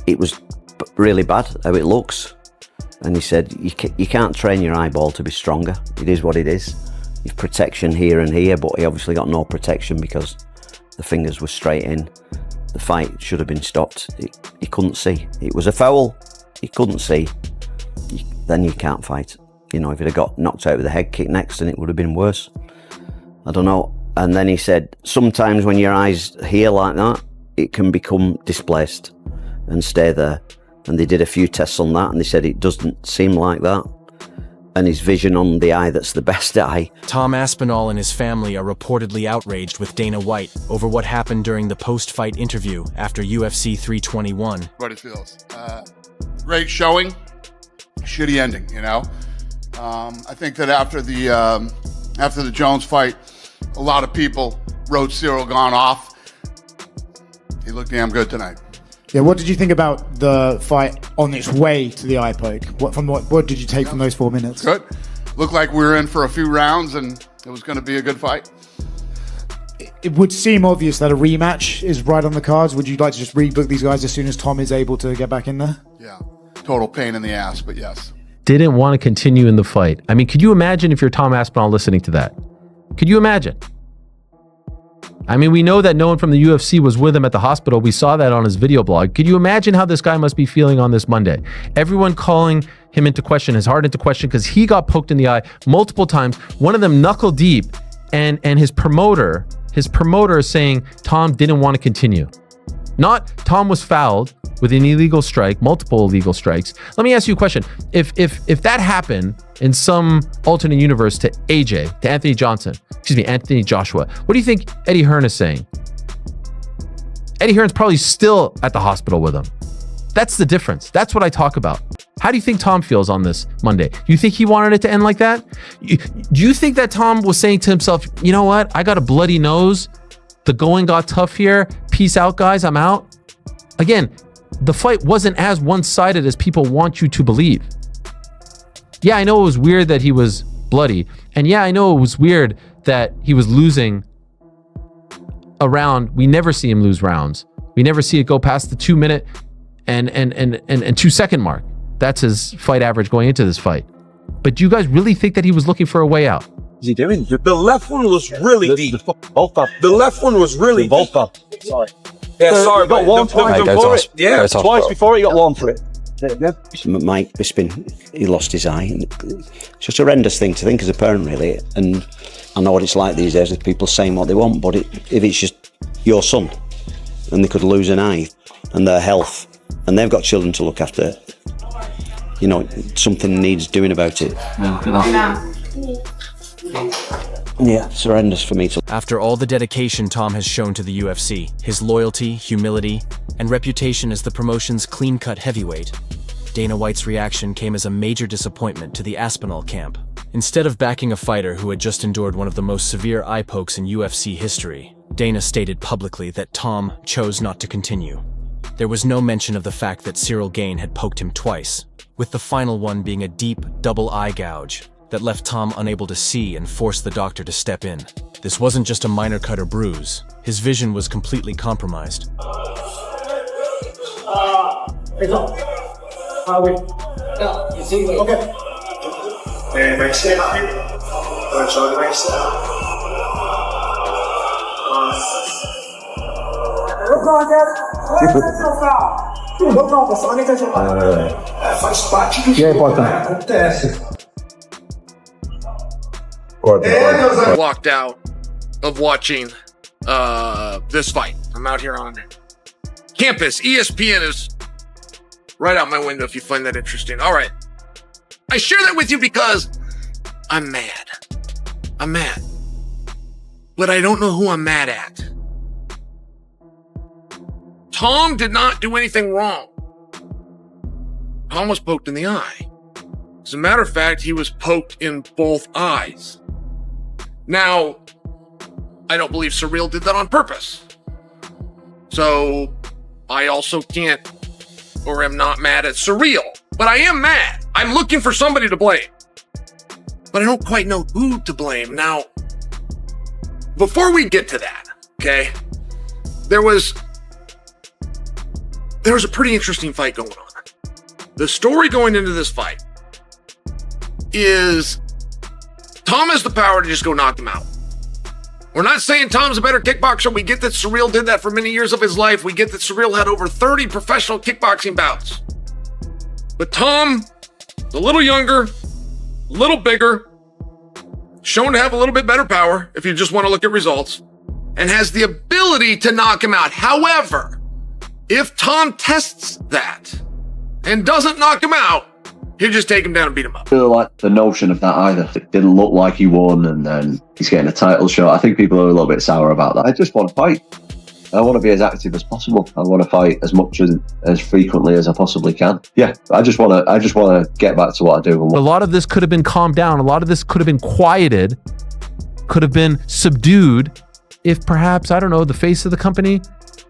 it was really bad how it looks. And he said, you can't train your eyeball to be stronger. It is what it is. You've protection here and here, but he obviously got no protection because the fingers were straight in. The fight should have been stopped. He couldn't see. It was a foul. He couldn't see. Then you can't fight. You know, if he'd have got knocked out with a head kick next, then it would have been worse. I don't know. And then he said, sometimes when your eyes here like that, it can become displaced and stay there. And they did a few tests on that, and they said it doesn't seem like that. And his vision on the eye that's the best eye. Tom Aspinall and his family are reportedly outraged with Dana White over what happened during the post-fight interview after UFC 321. Everybody feels. Great showing, shitty ending, you know? I think that after the Jones fight, a lot of people wrote Ciryl Gane off. He looked damn good tonight. Yeah, what did you think about the fight on its way to the eye poke? What did you take from those 4 minutes? Good. Looked like we were in for a few rounds and it was going to be a good fight. It would seem obvious that a rematch is right on the cards. Would you like to just rebook these guys as soon as Tom is able to get back in there? Yeah, total pain in the ass, but yes. Didn't want to continue in the fight. I mean, could you imagine if you're Tom Aspinall listening to that? Could you imagine? I mean, we know that no one from the UFC was with him at the hospital. We saw that on his video blog. Could you imagine how this guy must be feeling on this Monday? Everyone calling him into question, his heart into question, because he got poked in the eye multiple times, one of them knuckle deep, and his promoter is saying Tom didn't want to continue. Not Tom was fouled with an illegal strike, multiple illegal strikes. Let me ask you a question. If that happened in some alternate universe to AJ, to Anthony Joshua, what do you think Eddie Hearn is saying? Eddie Hearn's probably still at the hospital with him. That's the difference. That's what I talk about. How do you think Tom feels on this Monday? Do you think he wanted it to end like that? Do you think that Tom was saying to himself, you know what? I got a bloody nose. The going got tough here. Peace out, guys. I'm out. Again, the fight wasn't as one-sided as people want you to believe. Yeah, I know it was weird that he was bloody. And yeah, I know it was weird that he was losing a round. We never see him lose rounds. We never see it go past the 2 minute and 2 second mark. That's his fight average going into this fight. But do you guys really think that he was looking for a way out? Is he doing? The left one was really deep. The left one was really deep. Sorry. Yeah, sorry. Got one twice. Yeah, twice before he got one for it. Mike Bisping, he lost his eye. It's just a horrendous thing to think as a parent, really. And I know what it's like these days with people saying what they want, but if it's just your son and they could lose an eye and their health and they've got children to look after, you know, something needs doing about it. Yeah, it's horrendous for me to... After all the dedication Tom has shown to the UFC, his loyalty, humility, and reputation as the promotion's clean-cut heavyweight, Dana White's reaction came as a major disappointment to the Aspinall camp. Instead of backing a fighter who had just endured one of the most severe eye pokes in UFC history, Dana stated publicly that Tom chose not to continue. There was no mention of the fact that Ciryl Gane had poked him twice, with the final one being a deep, double eye gouge that left Tom unable to see and forced the doctor to step in. This wasn't just a minor cut or bruise. His vision was completely compromised. Walked out of watching this fight. I'm out here on campus. ESPN is right out my window if you find that interesting. All right. I share that with you because I'm mad. I'm mad. But I don't know who I'm mad at. Tom did not do anything wrong. Tom was poked in the eye. As a matter of fact, he was poked in both eyes. Now, I don't believe Ciryl did that on purpose. So, I also can't or am not mad at Ciryl. But I am mad. I'm looking for somebody to blame. But I don't quite know who to blame. Now, before we get to that, okay, there was there was a pretty interesting fight going on. The story going into this fight is Tom has the power to just go knock him out. We're not saying Tom's a better kickboxer. We get that Ciryl did that for many years of his life. We get that Ciryl had over 30 professional kickboxing bouts. But Tom is a little younger, a little bigger, shown to have a little bit better power if you just want to look at results, and has the ability to knock him out. However, if Tom tests that and doesn't knock him out, he'll just take him down and beat him up. I feel like the notion of that either. It didn't look like he won and then he's getting a title shot. I think people are a little bit sour about that. I just want to fight. I want to be as active as possible. I want to fight as much as frequently as I possibly can. Yeah, I just want to get back to what I do. A lot of this could have been calmed down. A lot of this could have been quieted, could have been subdued if perhaps, I don't know, the face of the company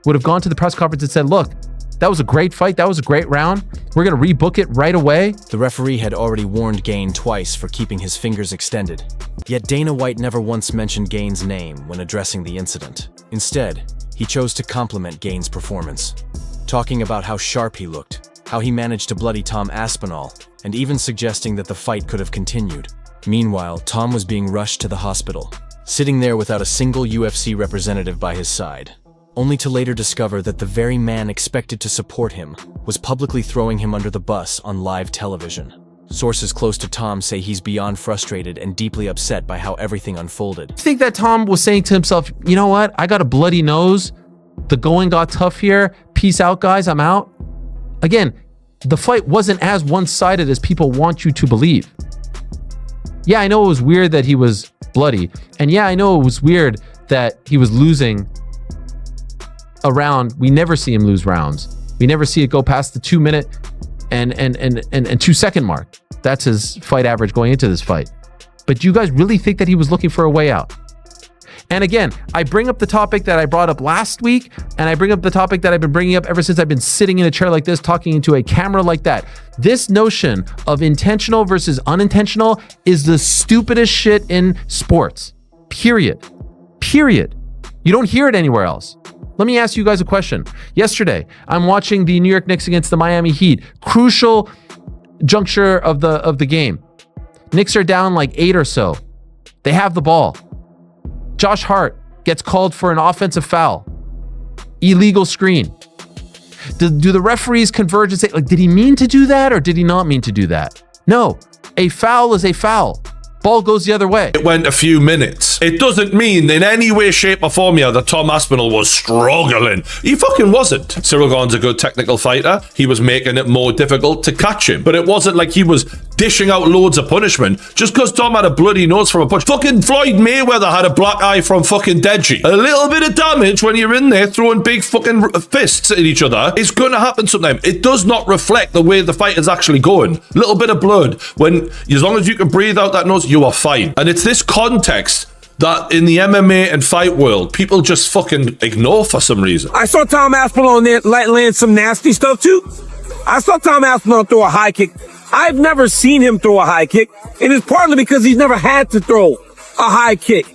would have gone to the press conference and said, look, that was a great fight. That was a great round. We're going to rebook it right away. The referee had already warned Gane twice for keeping his fingers extended. Yet Dana White never once mentioned Gane's name when addressing the incident. Instead, he chose to compliment Gane's performance, talking about how sharp he looked, how he managed to bloody Tom Aspinall, and even suggesting that the fight could have continued. Meanwhile, Tom was being rushed to the hospital, sitting there without a single UFC representative by his side, only to later discover that the very man expected to support him was publicly throwing him under the bus on live television. Sources close to Tom say he's beyond frustrated and deeply upset by how everything unfolded. I think that Tom was saying to himself, you know what? I got a bloody nose. The going got tough here. Peace out, guys. I'm out. Again, the fight wasn't as one-sided as people want you to believe. Yeah, I know it was weird that he was bloody. And yeah, I know it was weird that he was losing a round. We never see him lose rounds. We never see it go past the 2 minute and 2 second mark. That's his fight average going into this fight. But do you guys really think that he was looking for a way out? And again, I bring up the topic that I brought up last week, and I bring up the topic that I've been bringing up ever since I've been sitting in a chair like this, talking into a camera like that. This notion of intentional versus unintentional is the stupidest shit in sports. Period. Period. You don't hear it anywhere else. Let me ask you guys a question. Yesterday, I'm watching the New York Knicks against the Miami Heat. Crucial juncture of the game. Knicks are down like 8 or so. They have the ball. Josh Hart gets called for an offensive foul. Illegal screen. Do the referees converge and say, like, did he mean to do that or did he not mean to do that? No, a foul is a foul. Ball goes the other way. It went a few minutes. It doesn't mean in any way, shape or form here that Tom Aspinall was struggling. He fucking wasn't. Ciryl Gane's a good technical fighter. He was making it more difficult to catch him. But it wasn't like he was dishing out loads of punishment just because Tom had a bloody nose from a punch. Fucking Floyd Mayweather had a black eye from fucking Deji. A little bit of damage when you're in there throwing big fucking fists at each other is going to happen sometime. It does not reflect the way the fight is actually going. Little bit of blood. As long as you can breathe out that nose, you are fine. And it's this context that in the MMA and fight world, people just fucking ignore for some reason. I saw Tom Aspinall on there land some nasty stuff too. I saw Tom Aspinall throw a high kick. I've never seen him throw a high kick, and it's partly because he's never had to throw a high kick.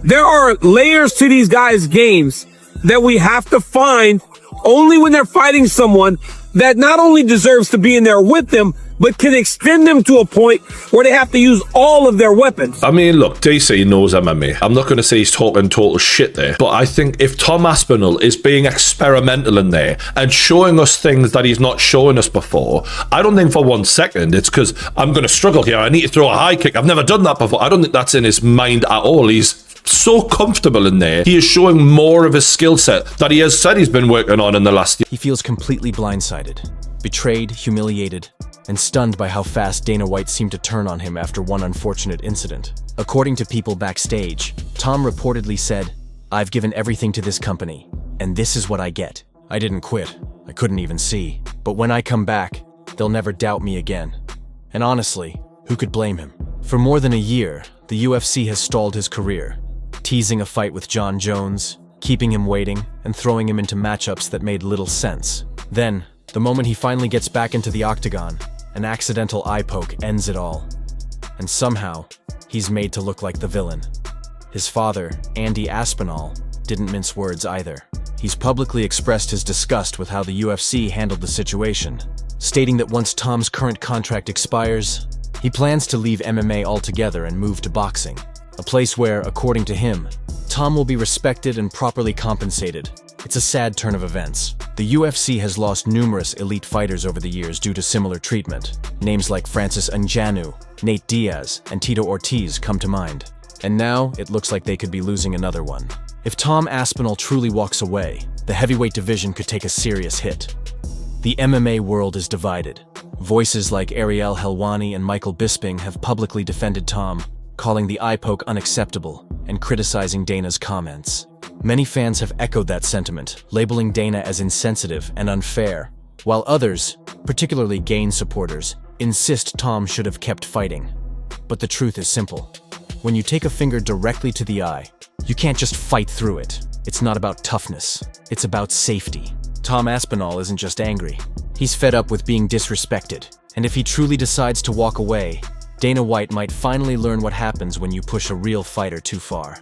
There are layers to these guys' games that we have to find only when they're fighting someone that not only deserves to be in there with them, but can extend them to a point where they have to use all of their weapons. I mean, look, DC knows MMA. I'm not going to say he's talking total shit there, but I think if Tom Aspinall is being experimental in there and showing us things that he's not showing us before, I don't think for 1 second it's because I'm going to struggle here. I need to throw a high kick. I've never done that before. I don't think that's in his mind at all. He's so comfortable in there. He is showing more of his skill set that he has said he's been working on in the last year. He feels completely blindsided, betrayed, humiliated, and stunned by how fast Dana White seemed to turn on him after one unfortunate incident. According to people backstage, Tom reportedly said, "I've given everything to this company, and this is what I get. I didn't quit. I couldn't even see. But when I come back, they'll never doubt me again." And honestly, who could blame him? For more than a year, the UFC has stalled his career, teasing a fight with John Jones, keeping him waiting, and throwing him into matchups that made little sense. Then, the moment he finally gets back into the octagon, an accidental eye poke ends it all. And somehow, he's made to look like the villain. His father, Andy Aspinall, didn't mince words either. he's publicly expressed his disgust with how the UFC handled the situation, stating that once Tom's current contract expires, he plans to leave MMA altogether and move to boxing, a place where, according to him, Tom will be respected and properly compensated. It's a sad turn of events. The UFC has lost numerous elite fighters over the years due to similar treatment. Names like Francis Ngannou, Nate Diaz, and Tito Ortiz come to mind. And now, it looks like they could be losing another one. If Tom Aspinall truly walks away, the heavyweight division could take a serious hit. The MMA world is divided. Voices like Ariel Helwani and Michael Bisping have publicly defended Tom, calling the eye poke unacceptable and criticizing Dana's comments. Many fans have echoed that sentiment, labeling Dana as insensitive and unfair, while others, particularly Gane supporters, insist Tom should have kept fighting. But the truth is simple. When you take a finger directly to the eye, you can't just fight through it. It's not about toughness. It's about safety. Tom Aspinall isn't just angry. He's fed up with being disrespected. And if he truly decides to walk away, Dana White might finally learn what happens when you push a real fighter too far.